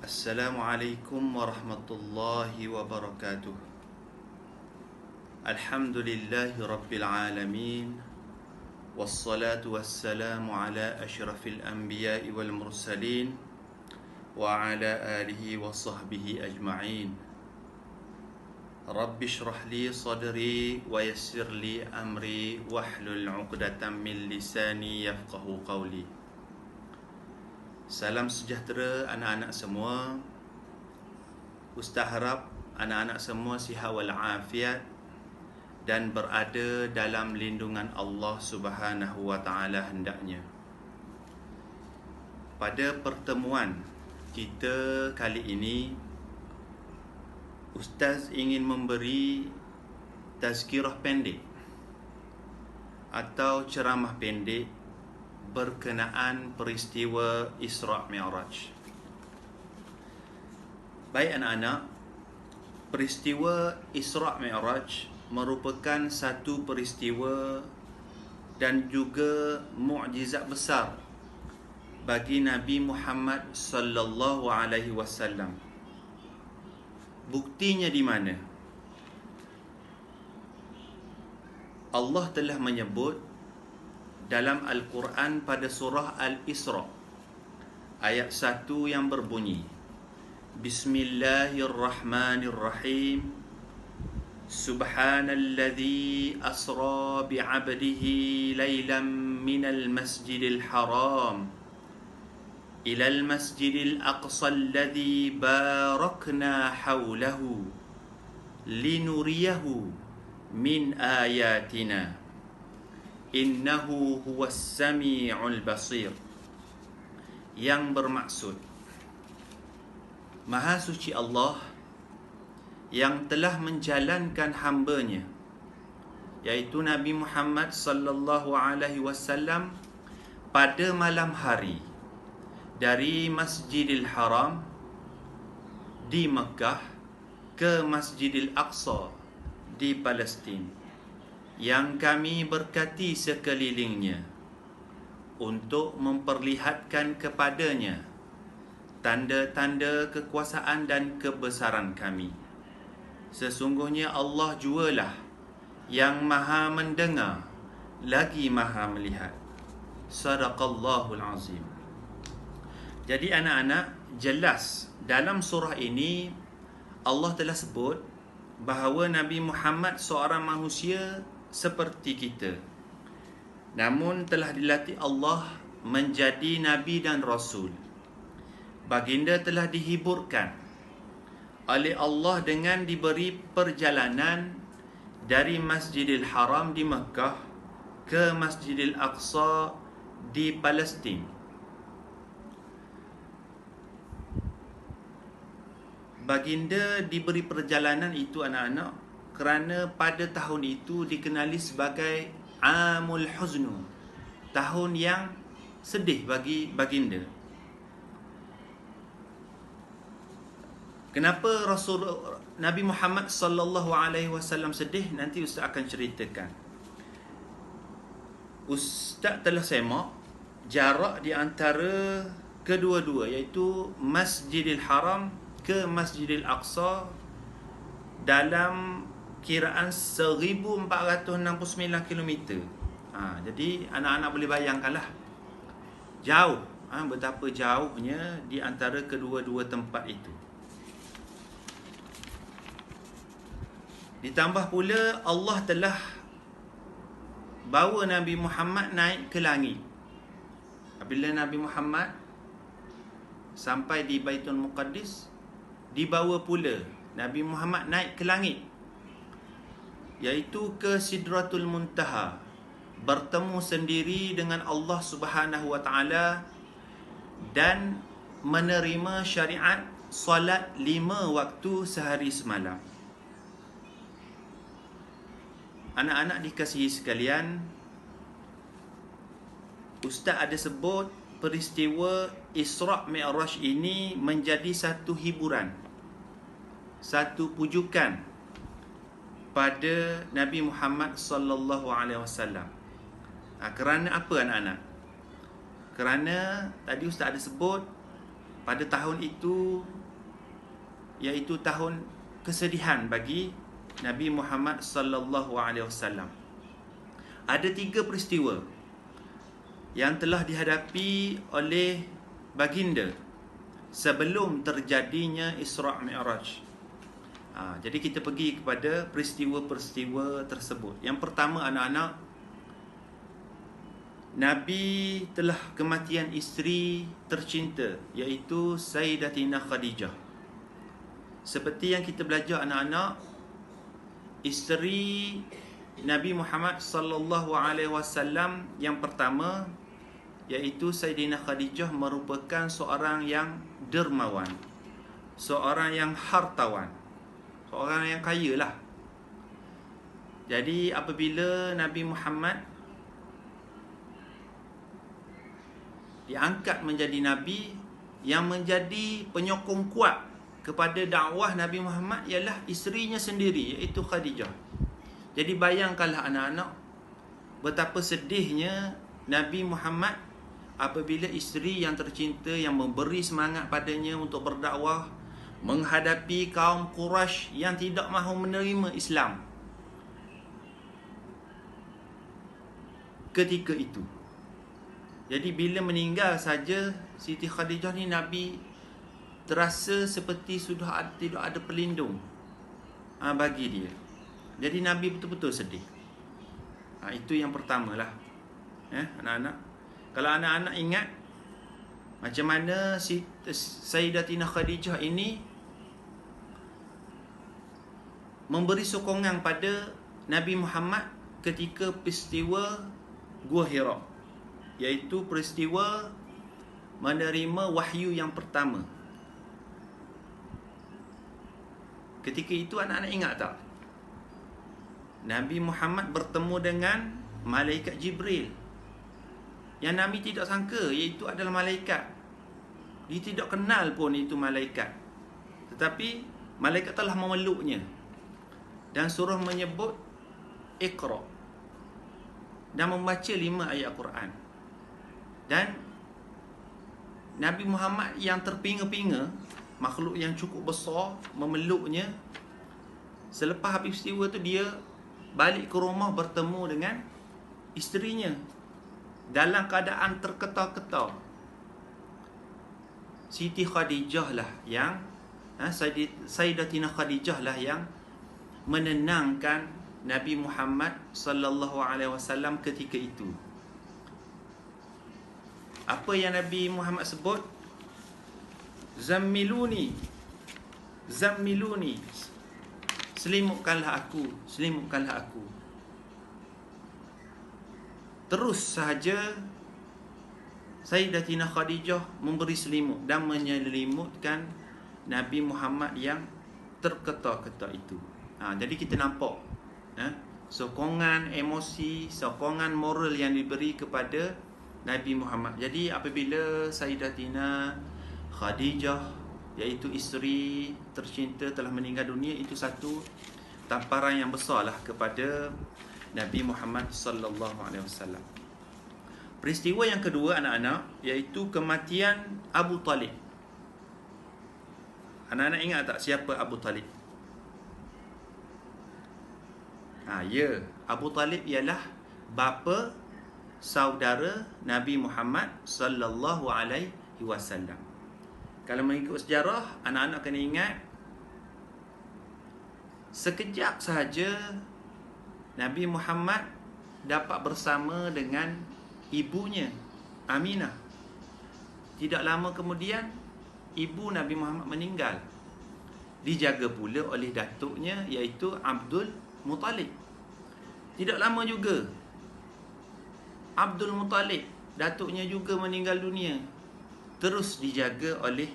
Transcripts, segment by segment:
Assalamualaikum warahmatullahi wabarakatuh. Alhamdulillahi rabbil alamin. Wassalatu wassalamu ala ashrafil anbiya'i wal mursalin wa ala alihi wa sahbihi ajma'in. Rabbi shrah li sadri wa yassir li amri wahlul 'uqdatam min lisani yafqahu qawli. Salam sejahtera anak-anak semua. Ustaz harap anak-anak semua sihat walafiat dan berada dalam lindungan Allah Subhanahu wa taala hendaknya. Pada pertemuan kita kali ini, Ustaz ingin memberi tazkirah pendek atau ceramah pendek berkenaan peristiwa Isra' Mi'raj. Baik anak-anak, peristiwa Isra' Mi'raj merupakan satu peristiwa dan juga mukjizat besar bagi Nabi Muhammad sallallahu alaihi wasallam. Buktinya di mana? Allah telah menyebut dalam Al-Quran pada surah Al-Isra' ayat 1 yang berbunyi, Bismillahirrahmanirrahim. Subhanalladzi asra bi'abdihi laylan minal masjidil haram ilal masjidil aqsa alladzi barakna hawlahu linuriyahu min ayatina innahu huwas sami'ul basir. Yang bermaksud, Maha suci Allah yang telah menjalankan hamba-Nya, yaitu Nabi Muhammad sallallahu alaihi wasallam, pada malam hari dari Masjidil Haram di Mekah ke Masjidil Aqsa di Palestin, yang kami berkati sekelilingnya untuk memperlihatkan kepadanya tanda-tanda kekuasaan dan kebesaran kami. Sesungguhnya Allah jualah yang maha mendengar lagi maha melihat. Sadaqallahul azim. Jadi anak-anak, jelas dalam surah ini Allah telah sebut bahawa Nabi Muhammad seorang manusia seperti kita, namun telah dilatih Allah menjadi Nabi dan Rasul. Baginda telah dihiburkan oleh Allah dengan diberi perjalanan dari Masjidil Haram di Mekah ke Masjidil Aqsa di Palestin. Baginda diberi perjalanan itu anak-anak kerana pada tahun itu dikenali sebagai Amul Huznu, tahun yang sedih bagi baginda. Kenapa Nabi Muhammad sallallahu alaihi wasallam sedih? Nanti Ustaz akan ceritakan. Ustaz telah semak jarak di antara kedua-dua, iaitu Masjidil Haram ke Masjidil Aqsa dalam kiraan 1469 km. Jadi anak-anak boleh bayangkanlah jauh, betapa jauhnya di antara kedua-dua tempat itu. Ditambah pula Allah telah bawa Nabi Muhammad naik ke langit. Apabila Nabi Muhammad sampai di Baitul Muqaddis, dibawa pula Nabi Muhammad naik ke langit, iaitu ke Sidratul Muntaha, bertemu sendiri dengan Allah Subhanahu wa taala dan menerima syariat solat 5 waktu sehari semalam. Anak-anak dikasihi sekalian, Ustaz ada sebut peristiwa Isra' Mi'raj ini menjadi satu hiburan, satu pujukan pada Nabi Muhammad sallallahu alaihi wasallam. Kerana apa anak-anak? Kerana tadi Ustaz ada sebut pada tahun itu, iaitu tahun kesedihan bagi Nabi Muhammad sallallahu alaihi wasallam. Ada 3 peristiwa yang telah dihadapi oleh baginda sebelum terjadinya Isra' Mi'raj. Jadi kita pergi kepada peristiwa-peristiwa tersebut. Yang pertama, anak-anak, Nabi telah kematian isteri tercinta, iaitu Sayyidatina Khadijah. Seperti yang kita belajar, anak-anak, isteri Nabi Muhammad sallallahu alaihi wasallam yang pertama, iaitu Sayyidina Khadijah, merupakan seorang yang dermawan, seorang yang hartawan, seorang yang kaya lah. Jadi apabila Nabi Muhammad diangkat menjadi Nabi, yang menjadi penyokong kuat kepada dakwah Nabi Muhammad ialah isterinya sendiri, iaitu Khadijah. Jadi bayangkanlah anak-anak, betapa sedihnya Nabi Muhammad apabila isteri yang tercinta yang memberi semangat padanya untuk berdakwah menghadapi kaum Quraisy yang tidak mahu menerima Islam ketika itu. Jadi bila meninggal saja Siti Khadijah ni, Nabi terasa seperti sudah tidak ada pelindung bagi dia. Jadi Nabi betul-betul sedih. Itu yang pertama lah, anak-anak. Kalau anak-anak ingat macam mana Sayyidatina Khadijah ini memberi sokongan pada Nabi Muhammad ketika peristiwa Gua Hira, iaitu peristiwa menerima wahyu yang pertama. Ketika itu anak-anak ingat tak? Nabi Muhammad bertemu dengan malaikat Jibril, yang Nabi tidak sangka iaitu adalah malaikat. Dia tidak kenal pun itu malaikat. Tetapi malaikat telah memeluknya dan suruh menyebut Iqra dan membaca 5 ayat Quran. Dan Nabi Muhammad yang terpinga-pinga, makhluk yang cukup besar, memeluknya. Selepas habis peristiwa tu, dia balik ke rumah bertemu dengan isterinya dalam keadaan terketar-ketar. Siti Khadijah lah yang Sayyidatina Khadijah lah yang menenangkan Nabi Muhammad sallallahu alaihi wasallam ketika itu. Apa yang Nabi Muhammad sebut? Zammiluni, zammiluni, selimutkanlah aku, selimutkanlah aku. Terus sahaja Sayyidatina Khadijah memberi selimut dan menyelimutkan Nabi Muhammad yang terketar-ketar itu. Jadi kita nampak sokongan emosi, sokongan moral yang diberi kepada Nabi Muhammad. Jadi apabila Sayyidatina Khadijah, iaitu isteri tercinta, telah meninggal dunia, itu satu tamparan yang besarlah kepada Nabi Muhammad sallallahu alaihi wasallam. Peristiwa yang kedua, anak-anak, iaitu kematian Abu Talib. Anak-anak ingat tak siapa Abu Talib? Ya, Abu Talib ialah bapa saudara Nabi Muhammad sallallahu alaihi wasallam. Kalau mengikut sejarah, anak-anak kena ingat, sekejap sahaja Nabi Muhammad dapat bersama dengan ibunya Aminah. Tidak lama kemudian ibu Nabi Muhammad meninggal. Dijaga pula oleh datuknya, iaitu Abdul Muttalib. Tidak lama juga Abdul Muttalib, datuknya juga meninggal dunia. Terus dijaga oleh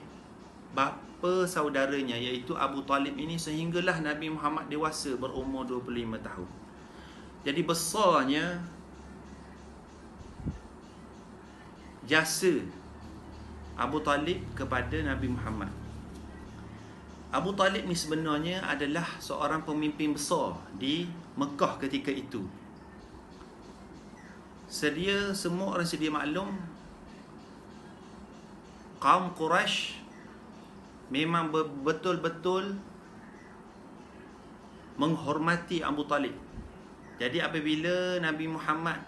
bapa saudaranya, iaitu Abu Talib ini, sehinggalah Nabi Muhammad dewasa berumur 25 tahun. Jadi besarnya jasa Abu Talib kepada Nabi Muhammad. Abu Talib ni sebenarnya adalah seorang pemimpin besar di Mekah ketika itu. Semua orang sedia maklum, kaum Quraisy memang betul-betul menghormati Abu Talib. Jadi apabila Nabi Muhammad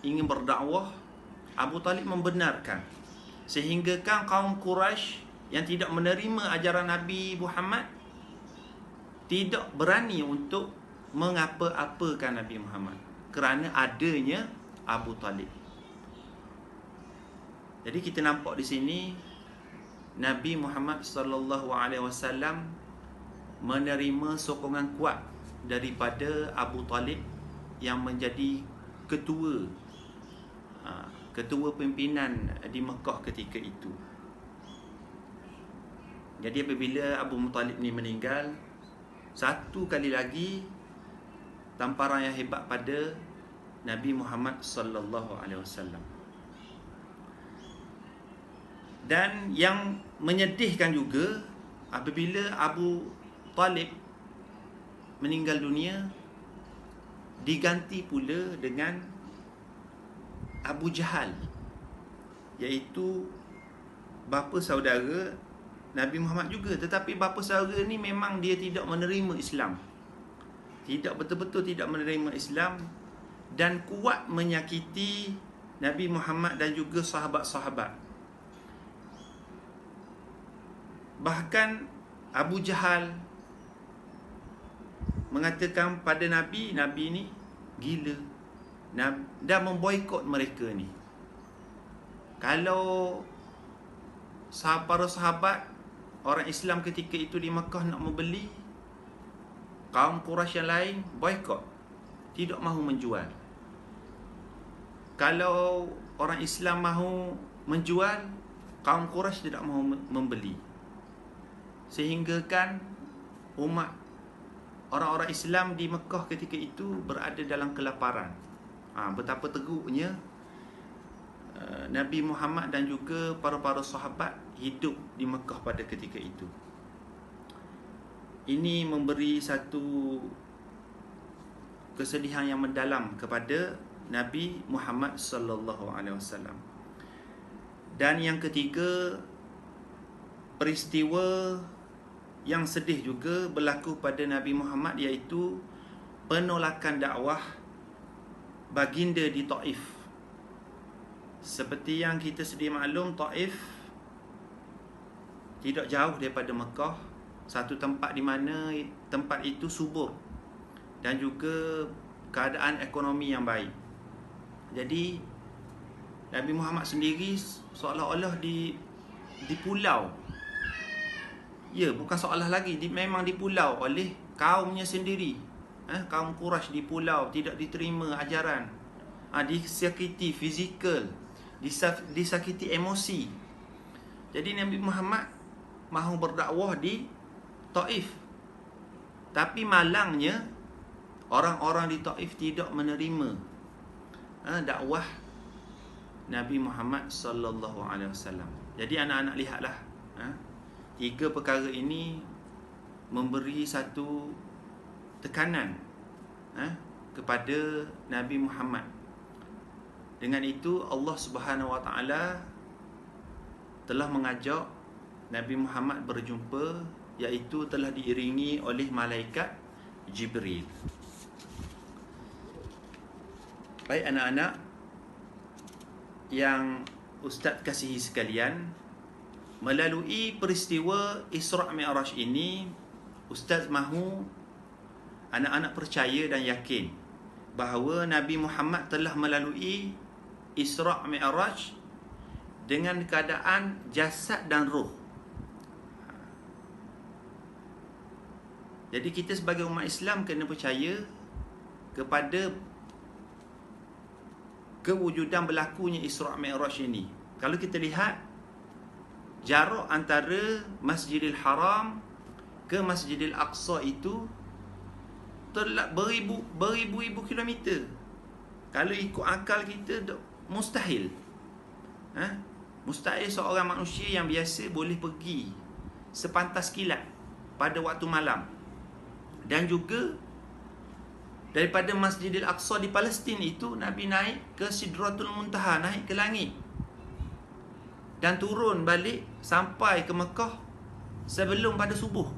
ingin berdakwah, Abu Talib membenarkan. Sehingga kan kaum Quraisy yang tidak menerima ajaran Nabi Muhammad tidak berani untuk mengapa-apakan Nabi Muhammad kerana adanya Abu Talib. Jadi kita nampak di sini Nabi Muhammad sallallahu alaihi wasallam menerima sokongan kuat daripada Abu Talib yang menjadi ketua pimpinan di Mekah ketika itu. Jadi apabila Abu Talib ni meninggal, satu kali lagi tamparan yang hebat pada Nabi Muhammad sallallahu alaihi wasallam. Dan yang menyedihkan juga apabila Abu Talib meninggal dunia, diganti pula dengan Abu Jahal, iaitu bapa saudara Nabi Muhammad juga. Tetapi bapa saudara ni memang dia tidak menerima Islam, tidak betul-betul tidak menerima Islam, dan kuat menyakiti Nabi Muhammad dan juga sahabat-sahabat. Bahkan Abu Jahal mengatakan pada Nabi ni gila dan memboikot mereka ni. Kalau para sahabat orang Islam ketika itu di Mekah nak membeli, kaum Quraisy yang lain boikot, tidak mahu menjual. Kalau orang Islam mahu menjual, kaum Quraisy tidak mahu membeli. Sehingga kan umat orang-orang Islam di Mekah ketika itu berada dalam kelaparan. Betapa teruknya Nabi Muhammad dan juga para sahabat hidup di Mekah pada ketika itu. Ini memberi satu kesedihan yang mendalam kepada Nabi Muhammad sallallahu alaihi wasallam. Dan yang ketiga, peristiwa yang sedih juga berlaku pada Nabi Muhammad, iaitu penolakan dakwah baginda di Taif. Seperti yang kita sedia maklum, Taif tidak jauh daripada Mekah, satu tempat di mana tempat itu subur dan juga keadaan ekonomi yang baik. Jadi Nabi Muhammad sendiri seolah-olah di pulau. Ya, bukan seolah lagi, memang di pulau oleh kaumnya sendiri. Kaum Quraisy di pulau, tidak diterima ajaran, disakiti fizikal, disakiti emosi. Jadi Nabi Muhammad mahu berdakwah di Taif, tapi malangnya orang-orang di Taif tidak menerima dakwah Nabi Muhammad sallallahu alaihi wasallam. Jadi anak-anak lihatlah, tiga perkara ini memberi satu tekanan kepada Nabi Muhammad. Dengan itu Allah Subhanahu wa taala telah mengajak Nabi Muhammad berjumpa, iaitu telah diiringi oleh malaikat Jibril. Baik anak-anak yang Ustaz kasihi sekalian, melalui peristiwa Isra' Mi'raj ini, Ustaz mahu anak-anak percaya dan yakin bahawa Nabi Muhammad telah melalui Isra' Mi'raj dengan keadaan jasad dan roh. Jadi kita sebagai umat Islam kena percaya kepada kewujudan berlakunya Isra' Mi'raj ini. Kalau kita lihat jarak antara Masjidil Haram ke Masjidil Aqsa itu telah beribu-ibu kilometer. Kalau ikut akal kita, mustahil. Mustahil seorang manusia yang biasa boleh pergi sepantas kilat pada waktu malam. Dan juga daripada Masjidil Aqsa di Palestin itu, Nabi naik ke Sidratul Muntaha, naik ke langit, dan turun balik sampai ke Mekah sebelum pada subuh.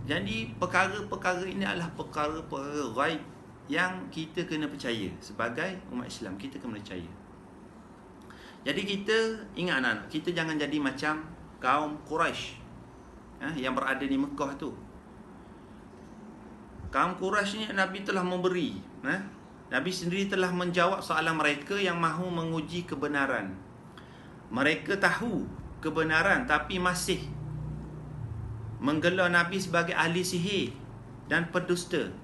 Jadi perkara-perkara ini adalah perkara-perkara ghaib yang kita kena percaya. Sebagai umat Islam, kita kena percaya. Jadi kita, ingat anak-anak, kita jangan jadi macam kaum Quraisy yang berada di Mekah tu. Kaum Quraisy ni Nabi telah memberi, Nabi sendiri telah menjawab soalan mereka yang mahu menguji kebenaran. Mereka tahu kebenaran tapi masih menggelar Nabi sebagai ahli sihir dan pendusta.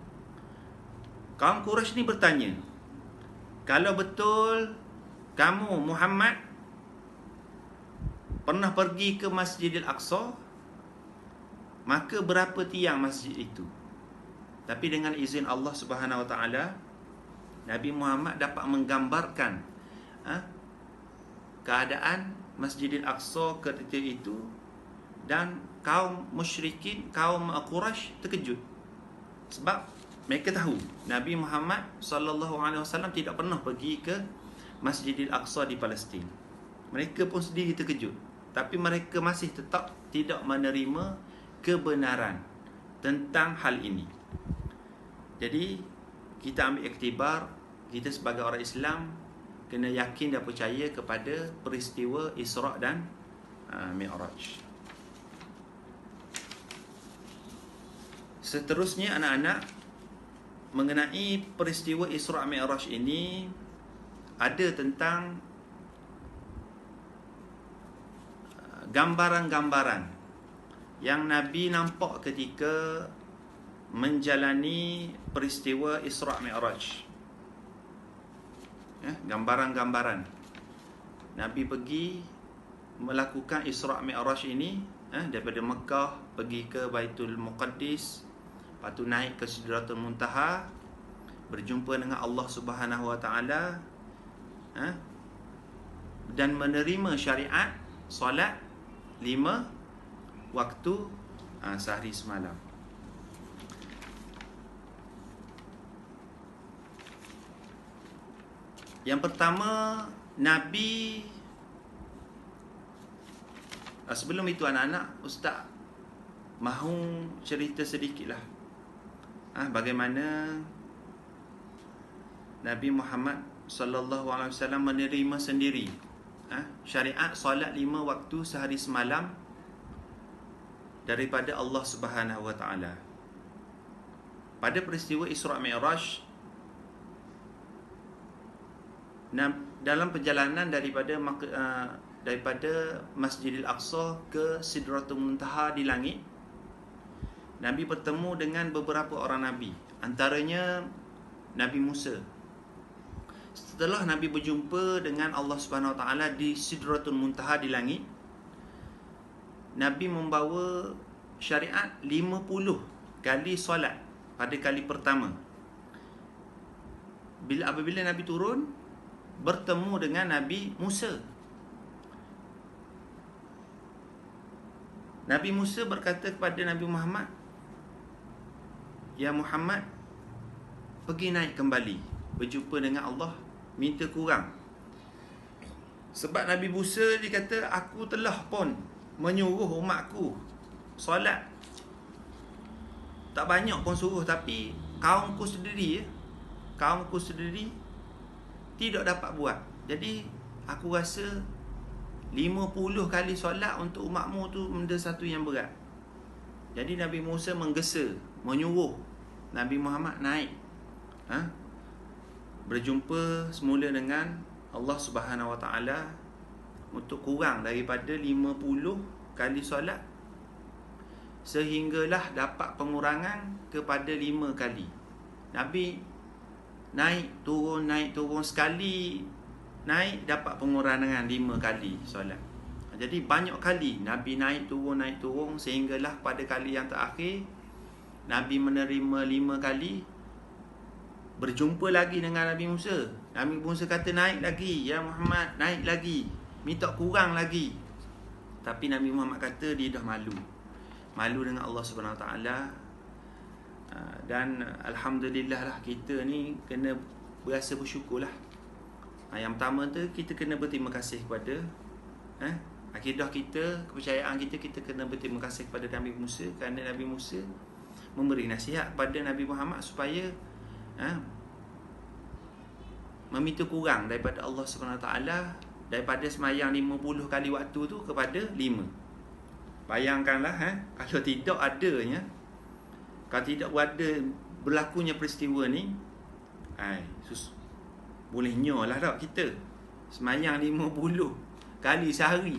Kaum Quraisy ni bertanya, kalau betul kamu Muhammad pernah pergi ke Masjidil Aqsa, maka berapa tiang masjid itu? Tapi dengan izin Allah Subhanahu Wa Taala, Nabi Muhammad dapat menggambarkan keadaan Masjidil Aqsa ketika itu, dan kaum musyrikin, kaum Quraisy terkejut sebab mereka tahu Nabi Muhammad SAW tidak pernah pergi ke Masjidil Aqsa di Palestin. Mereka pun sendiri terkejut, tapi mereka masih tetap tidak menerima kebenaran tentang hal ini. Jadi kita ambil iktibar, kita sebagai orang Islam kena yakin dan percaya kepada peristiwa Isra' dan Mi'raj. Seterusnya anak-anak, mengenai peristiwa Isra' Mi'raj ini ada tentang gambaran-gambaran yang Nabi nampak ketika menjalani peristiwa Isra' Mi'raj. Gambaran-gambaran Nabi pergi melakukan Isra' Mi'raj ini, daripada Mekah pergi ke Baitul Muqaddis, lepas tu naik ke Sidratul Muntaha, berjumpa dengan Allah Subhanahu Wa Taala, dan menerima syariat solat 5 waktu sehari semalam. Yang pertama, Nabi, sebelum itu anak-anak, Ustaz mahu cerita sedikitlah bagaimana Nabi Muhammad sallallahu alaihi wasallam menerima sendiri syariat solat 5 waktu sehari semalam daripada Allah Subhanahu Wa Taala. Pada peristiwa Isra' Mi'raj, dalam perjalanan daripada Masjidil Aqsa ke Sidratul Muntaha di langit, Nabi bertemu dengan beberapa orang Nabi, antaranya Nabi Musa. Setelah Nabi berjumpa dengan Allah Subhanahu Wa Taala di Sidratul Muntaha di langit, Nabi membawa syariat 50 kali solat pada kali pertama. Apabila Nabi turun, bertemu dengan Nabi Musa. Nabi Musa berkata kepada Nabi Muhammad, "Ya Muhammad, pergi naik kembali, berjumpa dengan Allah, minta kurang." Sebab Nabi Musa dia kata, aku telah pun menyuruh umatku solat, tak banyak pun suruh, tapi kaumku sendiri tidak dapat buat. Jadi aku rasa 50 kali solat untuk umatmu tu benda satu yang berat. Jadi Nabi Musa menggesa, menyuruh Nabi Muhammad naik, berjumpa semula dengan Allah Subhanahu Wa Taala untuk kurang daripada 50 kali solat, sehinggalah dapat pengurangan kepada 5 kali. Nabi naik turun sekali, naik dapat pengurangan 5 kali solat. Jadi banyak kali Nabi naik turun sehinggalah pada kali yang terakhir Nabi menerima 5 kali. Berjumpa lagi dengan Nabi Musa. Nabi Musa kata, naik lagi ya Muhammad, naik lagi, minta kurang lagi. Tapi Nabi Muhammad kata dia dah malu dengan Allah Subhanahu Wa Taala. Dan alhamdulillah lah, kita ni kena berasa bersyukurlah. Yang pertama tu, kita kena berterima kasih kepada Akidah kita, kepercayaan kita, kita kena berterima kasih kepada Nabi Musa kerana Nabi Musa memberi nasihat kepada Nabi Muhammad supaya meminta kurang daripada Allah SWT, daripada semayang 50 kali waktu tu kepada 5. Bayangkanlah kalau tidak adanya, kalau tidak ada berlakunya peristiwa ni, boleh nyolah tak kita semayang 50 kali sehari.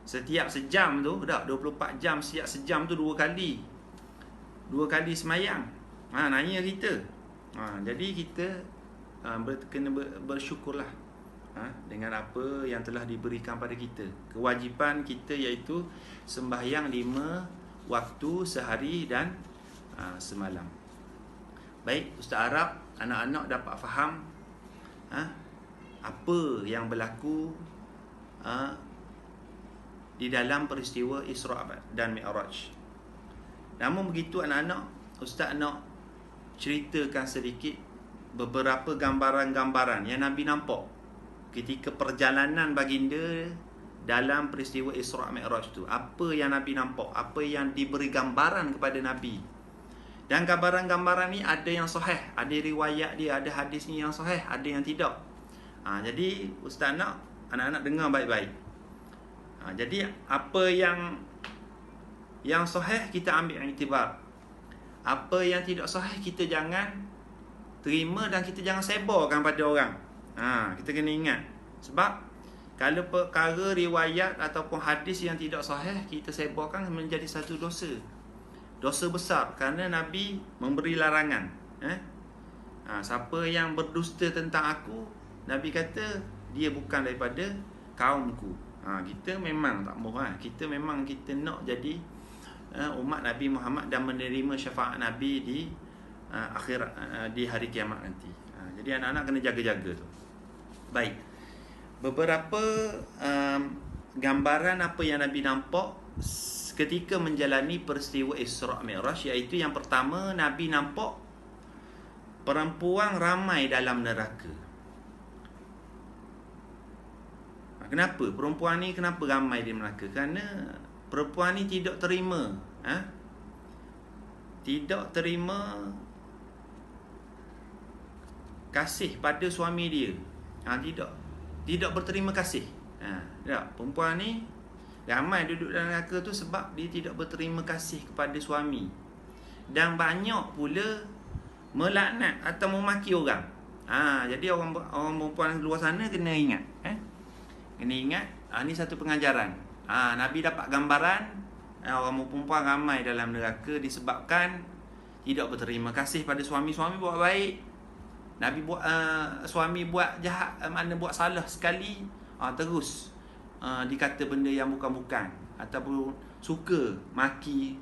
Setiap sejam tu dah 24 jam, setiap sejam tu 2 kali semayang. Nanya kita. Jadi kita kena bersyukurlah dengan apa yang telah diberikan pada kita. Kewajipan kita iaitu sembahyang 5 waktu sehari dan semalam. Baik, Ustaz harap anak-anak dapat faham apa yang berlaku di dalam peristiwa Isra' dan Mi'raj. Namun begitu anak-anak, Ustaz nak ceritakan sedikit beberapa gambaran-gambaran yang Nabi nampak ketika perjalanan baginda dalam peristiwa Isra' Mi'raj tu. Apa yang Nabi nampak, apa yang diberi gambaran kepada Nabi. Dan gambaran-gambaran ni ada yang sahih, ada riwayat dia, ada hadis ni yang sahih, ada yang tidak. Jadi Ustaz nak anak-anak dengar baik-baik. Jadi apa yang sahih kita ambil iktibar. Apa yang tidak sahih kita jangan terima dan kita jangan sebarkan pada orang. Kita kena ingat. Sebab kalau perkara riwayat ataupun hadis yang tidak sahih kita sebarkan menjadi satu dosa. Dosa besar kerana Nabi memberi larangan. Siapa yang berdusta tentang aku, Nabi kata dia bukan daripada kaumku. Kita memang tak mahu. Kita memang kita nak jadi umat Nabi Muhammad dan menerima syafaat Nabi di akhirat, di hari kiamat nanti. Jadi anak-anak kena jaga-jaga tu. Baik. Beberapa gambaran apa yang Nabi nampak ketika menjalani peristiwa Isra' Mi'raj, iaitu yang pertama, Nabi nampak perempuan ramai dalam neraka. Kenapa? Perempuan ni kenapa ramai di neraka? Kerana perempuan ni tidak terima kasih pada suami dia. Tidak berterima kasih. Perempuan ni ramai duduk dalam neraka tu sebab dia tidak berterima kasih kepada suami. Dan banyak pula melaknat atau memaki orang. Jadi orang perempuan luar sana kena ingat. Kena ingat, ni satu pengajaran. Nabi dapat gambaran orang perempuan ramai dalam neraka disebabkan tidak berterima kasih pada suami. Suami buat baik, Nabi buat suami buat jahat, mana buat salah sekali, terus dikata benda yang bukan-bukan ataupun suka maki.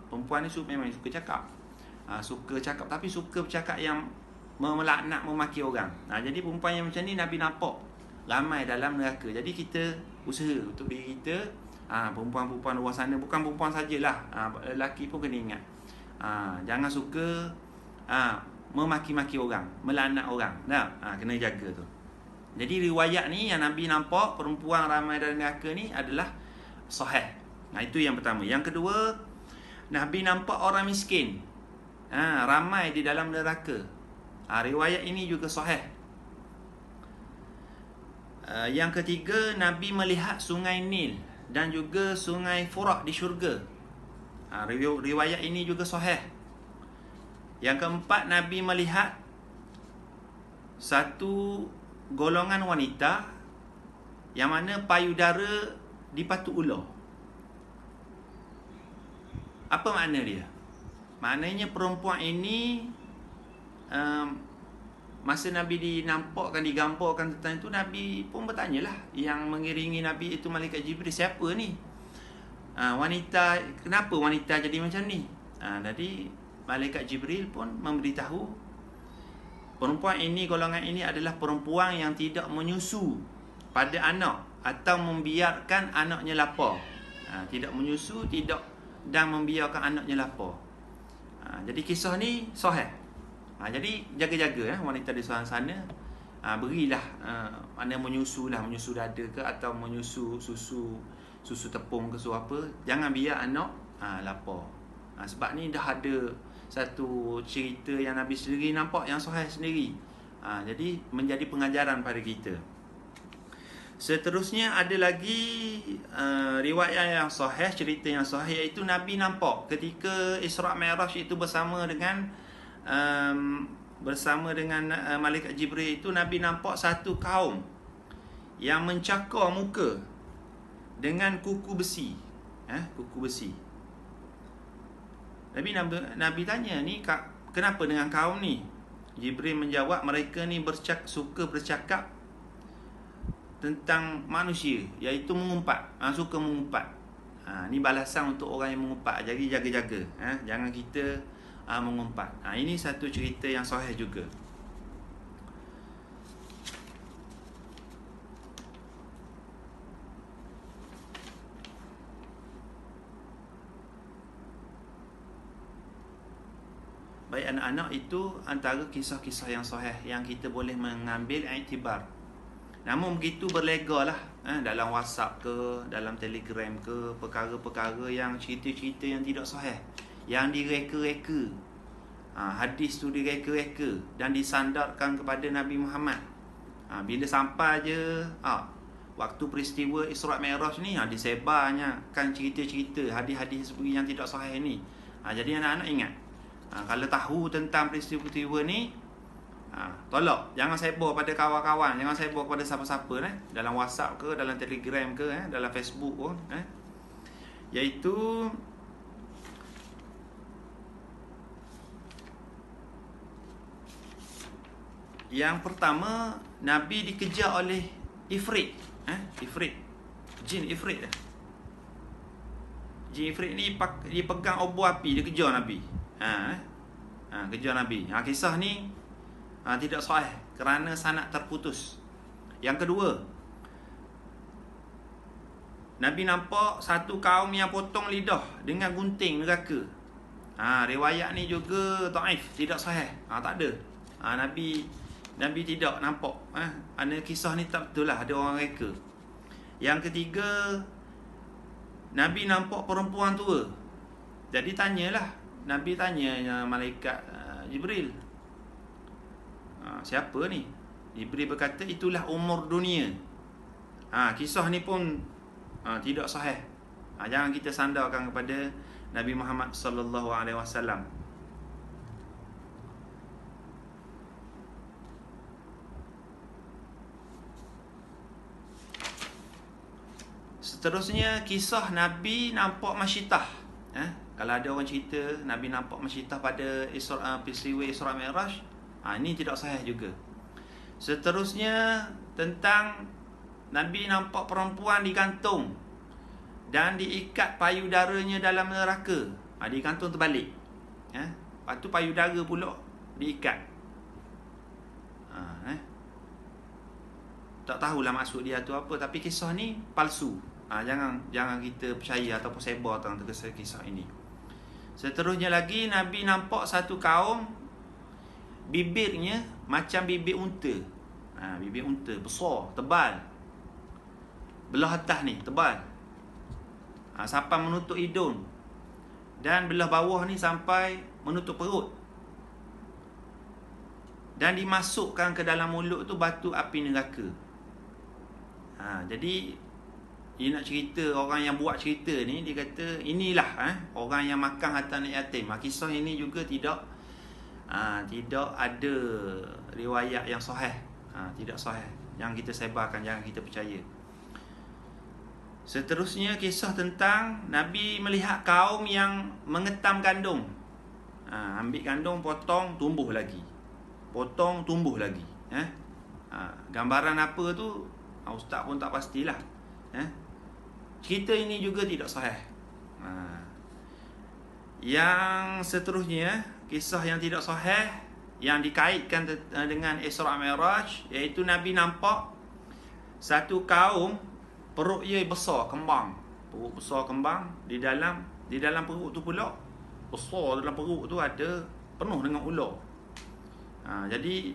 Perempuan ni memang suka cakap. Suka cakap, tapi suka bercakap yang melaknat, memaki orang. Jadi perempuan yang macam ni Nabi nampak ramai dalam neraka. Jadi kita usaha untuk diri kita, perempuan-perempuan luar sana, bukan perempuan sajalah, lelaki pun kena ingat. Jangan suka memaki-maki orang, melaknat orang. Kena jaga tu. Jadi riwayat ni yang Nabi nampak perempuan ramai dalam neraka ni adalah sahih. Itu yang pertama. Yang kedua, Nabi nampak orang miskin ramai di dalam neraka. Riwayat ini juga sahih. Yang ketiga, Nabi melihat sungai Nil dan juga sungai Furat di syurga. Riwayat ini juga sahih. Yang keempat, Nabi melihat satu golongan wanita yang mana payudara dipatu ular. Apa makna dia? Maknanya perempuan ini masa Nabi dinampakkan, digambarkan tentang itu, Nabi pun bertanyalah. Yang mengiringi Nabi itu Malaikat Jibril, siapa ni? Wanita, kenapa wanita jadi macam ni? Jadi Malaikat Jibril pun memberitahu perempuan ini, golongan ini adalah perempuan yang tidak menyusu pada anak atau membiarkan anaknya lapar. Tidak menyusu, tidak, dan membiarkan anaknya lapar. Jadi kisah ni sahih. Jadi jaga-jaga wanita di sana. berilah mana menyusu dada ke, atau menyusu susu tepung ke, susu apa. Jangan biar anak lapar. Sebab ni dah ada satu cerita yang Nabi sendiri nampak yang sahih sendiri. Jadi menjadi pengajaran pada kita. Seterusnya ada lagi riwayat yang sahih, cerita yang sahih, iaitu Nabi nampak ketika Isra' Mi'raj itu bersama dengan Malaikat Jibril itu, Nabi nampak satu kaum yang mencakar muka dengan kuku besi. Kuku besi. Nabi tanya, ni kenapa dengan kaum ni? Jibril menjawab, mereka ni suka bercakap tentang manusia, iaitu mengumpat. Suka mengumpat. Ni balasan untuk orang yang mengumpat. Jadi jaga-jaga, jangan kita mengumpat. Ini satu cerita yang sahih juga. Baik anak-anak, itu antara kisah-kisah yang sahih yang kita boleh mengambil iktibar. Namun begitu berlega lah, dalam WhatsApp ke, dalam Telegram ke, perkara-perkara yang cerita-cerita yang tidak sahih, yang direka-reka. Hadis tu direka-reka dan disandarkan kepada Nabi Muhammad. Bila sampai je waktu peristiwa Isra' Mi'raj ni, disebarnya kan cerita-cerita, hadis-hadis yang tidak sahih ni. Jadi anak-anak ingat, kalau tahu tentang peristiwa-peristiwa ni, tolak, jangan sebar pada kawan-kawan, jangan sebar kepada siapa-siapa, dalam WhatsApp ke, dalam Telegram ke, dalam Facebook pun, iaitu yang pertama, Nabi dikejar oleh Ifrit. Jin Ifrit. Jin Ifrit ni dia pegang obor api, dia kejar Nabi. Kejar Nabi. Kisah ni tidak sahih kerana sanad terputus. Yang kedua, Nabi nampak satu kaum yang potong lidah dengan gunting neraka. Riwayat ni juga dhaif, tidak sahih. Tak ada. Nabi tidak nampak. Kisah ni tak betul lah, ada orang reka. Yang ketiga, Nabi nampak perempuan tua. Jadi Nabi tanya malaikat Jibril, siapa ni? Jibril berkata, itulah umur dunia. Kisah ni pun tidak sahih. Jangan kita sandarkan kepada Nabi Muhammad sallallahu alaihi wasallam. Seterusnya, kisah Nabi nampak masyitah. Kalau ada orang cerita Nabi nampak masyitah pada peristiwa Isra' Mi'raj, ini tidak sahih juga. Seterusnya, tentang Nabi nampak perempuan digantung dan diikat payudaranya dalam neraka. Digantung terbalik. Lepas tu payudara pula diikat. Tak tahulah maksud dia tu apa, tapi kisah ni palsu. Jangan kita percaya ataupun sebar tentang kisah ini. Seterusnya lagi, Nabi nampak satu kaum bibirnya macam bibir unta. Bibir unta besar, tebal. Belah atas ni tebal, sampai menutup hidung, dan belah bawah ni sampai menutup perut. Dan dimasukkan ke dalam mulut tu batu api neraka. Jadi dia nak cerita, orang yang buat cerita ni, dia kata inilah orang yang makan harta anak yatim. Kisah ini juga tidak ada riwayat yang sahih. Tidak sahih. Yang kita sebarkan, jangan kita percaya. Seterusnya, kisah tentang Nabi melihat kaum yang mengetam gandum. Ambil gandum, potong, tumbuh lagi. Potong, tumbuh lagi. Gambaran apa tu, ustaz pun tak pastilah. Cerita ini juga tidak sahih. Yang seterusnya, kisah yang tidak sahih yang dikaitkan dengan Isra' Mi'raj, iaitu Nabi nampak satu kaum perut dia besar, kembang. Perut besar kembang, di dalam perut tu pula besar, dalam perut tu ada penuh dengan ular. Jadi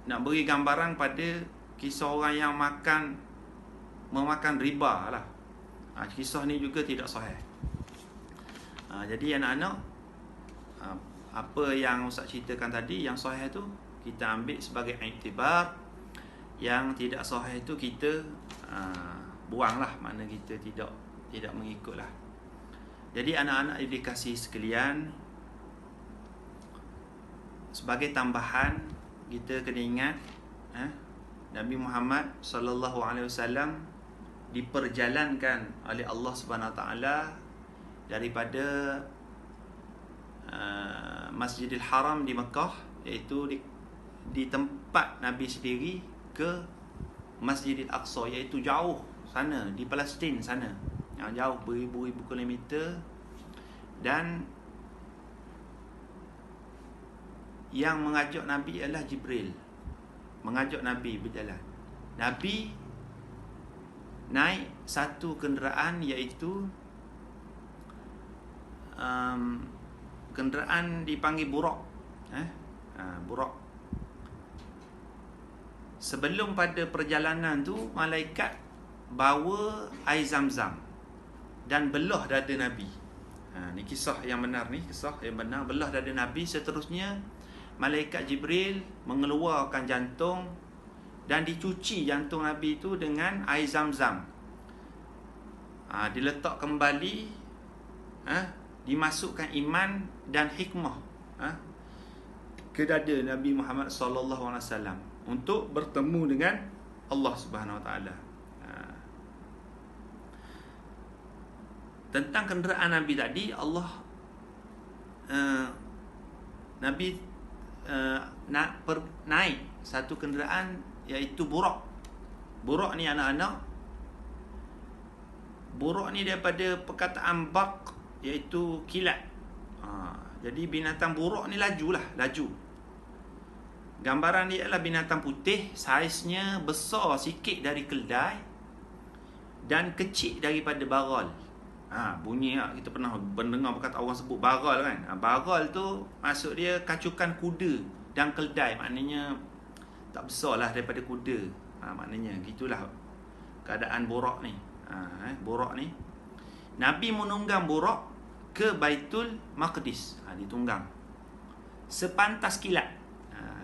nak beri gambaran pada kisah orang yang memakan riba lah. Kisah ni juga tidak sahih. Jadi anak-anak, apa yang Ustaz ceritakan tadi, yang sahih tu kita ambil sebagai iktibar, yang tidak sahih tu kita buanglah, makna kita tidak mengikutlah. Jadi anak-anak yang dikasihi sekalian, sebagai tambahan kita kena ingat Nabi Muhammad sallallahu alaihi wasallam diperjalankan oleh Allah Subhanahu Wa Taala daripada Masjidil Haram di Mekah, iaitu di tempat Nabi sendiri, ke Masjidil Aqsa, iaitu jauh sana di Palestin sana, yang jauh beribu-ribu kilometer. Dan yang mengajak Nabi adalah Jibril, mengajak Nabi berjalan. Nabi naik satu kenderaan, iaitu kenderaan dipanggil Buraq. Buraq. Sebelum pada perjalanan tu, malaikat bawa air Zam-Zam dan belah dada Nabi. Ni kisah yang benar, belah dada Nabi. Seterusnya malaikat Jibril mengeluarkan jantung dan dicuci jantung Nabi itu dengan air Zam-Zam. Diletak kembali, dimasukkan iman dan hikmah ke dada Nabi Muhammad sallallahu alaihi wasallam untuk bertemu dengan Allah Subhanahu Wa Taala. Tentang kenderaan Nabi tadi, Nabi naik satu kenderaan, iaitu Buraq. Buraq ni anak-anak, Buraq ni daripada perkataan baq, iaitu kilat. Jadi binatang buraq ni laju. Gambaran dia adalah binatang putih, saiznya besar sikit dari keldai dan kecil daripada baral. Bunyi kita pernah mendengar perkataan orang sebut baral kan. Baral tu maksud dia kacukan kuda dan keldai, maknanya tak besar lah daripada kuda. Maknanya gitulah keadaan Buraq ni. Buraq ni Nabi menunggang Buraq ke Baitul Maqdis. Ditunggang sepantas kilat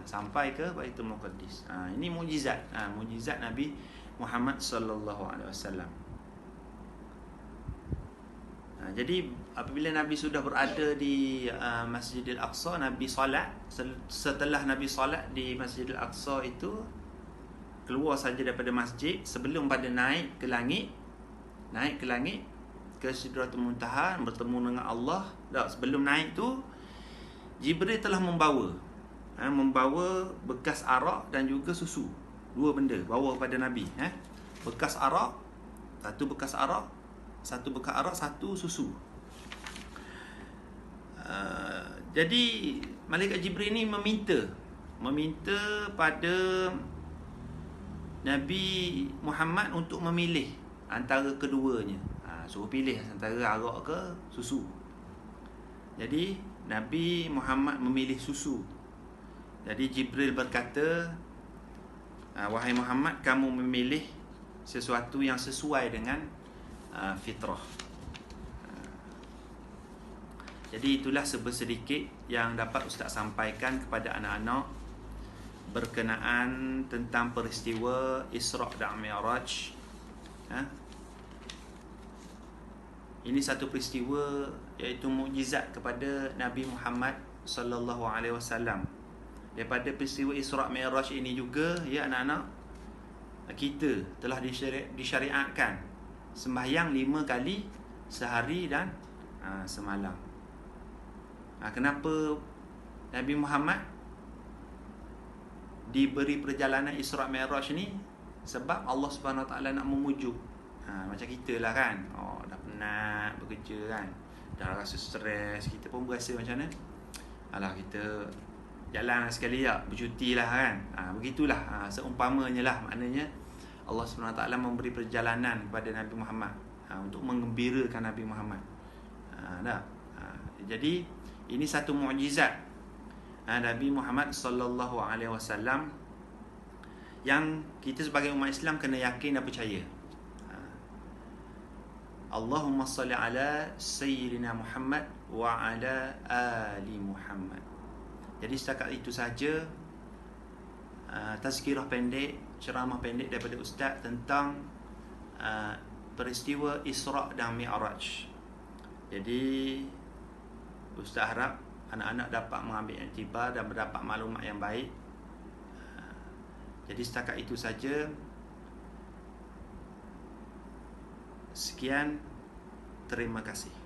sampai ke Baitul Maqdis. Ini mukjizat, mukjizat Nabi Muhammad sallallahu alaihi wasallam. Jadi apabila Nabi sudah berada di Masjidil Aqsa, Nabi solat. Setelah Nabi solat di Masjidil Aqsa itu, keluar saja daripada masjid, sebelum pada naik ke langit ke Sidratul Muntaha, bertemu dengan Allah. Sebelum naik tu, Jibril telah membawa bekas arak dan juga susu. Dua benda bawa kepada Nabi. Bekas arak, satu bekas arak, satu susu. Jadi malaikat Jibril ni meminta pada Nabi Muhammad untuk memilih antara keduanya. Suruh pilih antara arak ke susu. Jadi Nabi Muhammad memilih susu. Jadi Jibril berkata, wahai Muhammad, kamu memilih sesuatu yang sesuai dengan fitrah. Jadi itulah sedikit yang dapat Ustaz sampaikan kepada anak-anak berkenaan tentang peristiwa Isra' dan Mi'raj. Ini satu peristiwa, iaitu mukjizat kepada Nabi Muhammad sallallahu alaihi wasallam. Daripada peristiwa Isra' Mi'raj ini juga, ya anak-anak, kita telah disyariatkan sembahyang 5 kali sehari dan semalam. Kenapa Nabi Muhammad diberi perjalanan Isra' Mi'raj ni? Sebab Allah Subhanahu Wa Taala nak memujuk. Macam kita lah kan, dah penat bekerja kan, dah rasa stres, kita pun berasa macam mana, alah kita jalan sekali ya, bercuti lah kan. Begitulah, seumpamanya lah. Maknanya Allah Subhanahu Wa Taala memberi perjalanan kepada Nabi Muhammad untuk menggembirakan Nabi Muhammad. Jadi ini satu mukjizat Nabi Muhammad sallallahu alaihi wasallam yang kita sebagai umat Islam kena yakin dan percaya. Allahumma salli ala Sayyidina Muhammad wa ala ali Muhammad. Jadi setakat itu saja tazkirah pendek, ceramah pendek daripada Ustaz tentang peristiwa Isra' dan Mi'raj. Jadi Ustaz harap anak-anak dapat mengambil iktibar dan mendapat maklumat yang baik. Jadi setakat itu saja. Sekian, terima kasih.